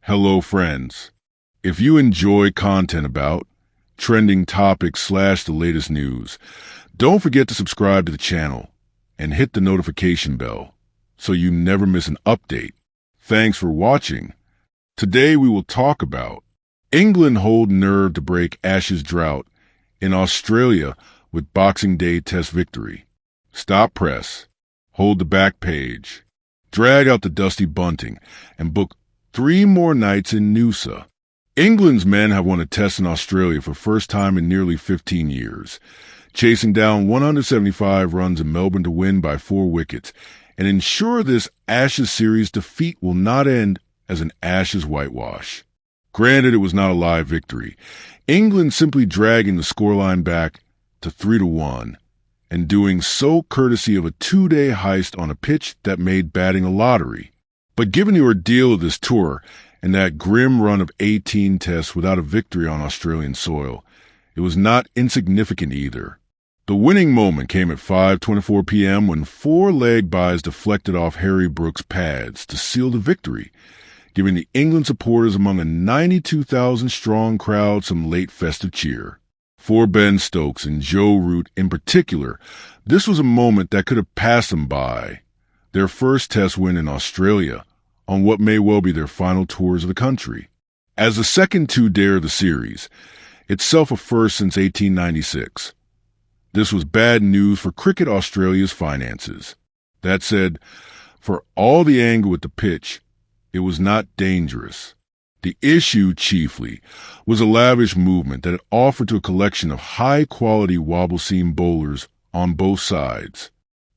Hello, friends. If you enjoy content about trending topics / the latest news, don't forget to subscribe to the channel and hit the notification bell so you never miss an update. Thanks for watching. Today we will talk about England hold nerve to break Ashes drought in Australia with Boxing Day Test victory. Stop press, hold the back page, drag out the dusty bunting, and book 3 more nights in Noosa. England's men have won a test in Australia for the first time in nearly 15 years, chasing down 175 runs in Melbourne to win by 4 wickets and ensure this Ashes series defeat will not end as an Ashes whitewash. Granted, it was not a live victory. England simply dragging the scoreline back to 3-1, and doing so courtesy of a 2-day heist on a pitch that made batting a lottery. But given the ordeal of this tour and that grim run of 18 tests without a victory on Australian soil, it was not insignificant either. The winning moment came at 5:24 p.m. when 4 leg byes deflected off Harry Brook's pads to seal the victory, giving the England supporters among a 92,000-strong crowd some late festive cheer. For Ben Stokes and Joe Root in particular, this was a moment that could have passed them by. Their first test win in Australia on what may well be their final tours of the country. As the second 2-dare of the series, itself a first since 1896. This was bad news for Cricket Australia's finances. That said, for all the anger with the pitch, it was not dangerous. The issue, chiefly, was a lavish movement that it offered to a collection of high-quality wobble-seam bowlers on both sides.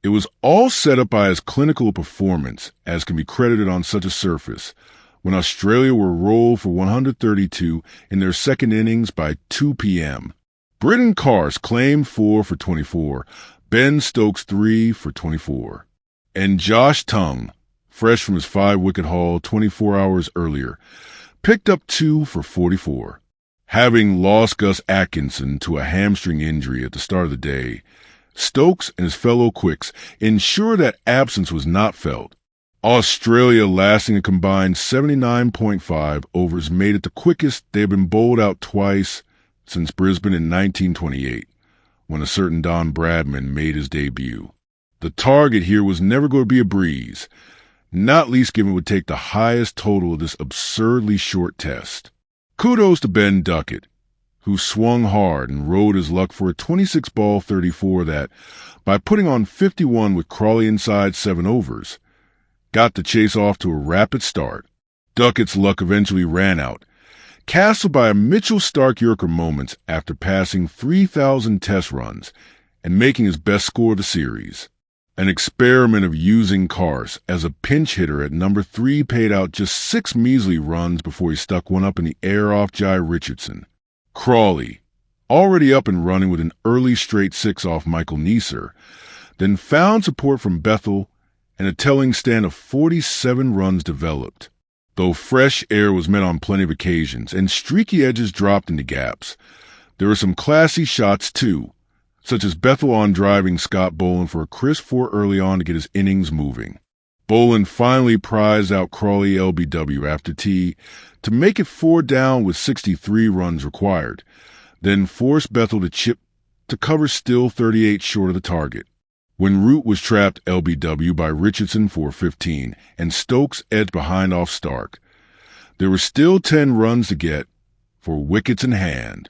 It was all set up by as clinical a performance as can be credited on such a surface when Australia were rolled for 132 in their second innings by 2 p.m. Britton Cars claimed 4 for 24, Ben Stokes 3 for 24, and Josh Tongue, fresh from his 5-wicket haul 24 hours earlier, picked up 2 for 44. Having lost Gus Atkinson to a hamstring injury at the start of the day, Stokes and his fellow quicks ensured that absence was not felt. Australia, lasting a combined 79.5 overs, made it the quickest they had been bowled out twice since Brisbane in 1928, when a certain Don Bradman made his debut. The target here was never going to be a breeze, not least given it would take the highest total of this absurdly short test. Kudos to Ben Duckett, who swung hard and rode his luck for a 26-ball 34 that, by putting on 51 with Crawley inside 7 overs, got the chase off to a rapid start. Duckett's luck eventually ran out, castled by a Mitchell Starc Yorker moments after passing 3,000 test runs and making his best score of the series. An experiment of using Cars as a pinch hitter at number 3 paid out just 6 measly runs before he stuck one up in the air off Jai Richardson. Crawley, already up and running with an early straight 6 off Michael Neser, then found support from Bethel and a telling stand of 47 runs developed. Though fresh air was met on plenty of occasions and streaky edges dropped into gaps, there were some classy shots too, such as Bethel on driving Scott Boland for a crisp 4 early on to get his innings moving. Boland finally prized out Crawley LBW after tea to make it 4 down with 63 runs required, then forced Bethel to chip to cover still 38 short of the target. When Root was trapped LBW by Richardson for 15 and Stokes edged behind off Starc, there were still 10 runs to get for wickets in hand.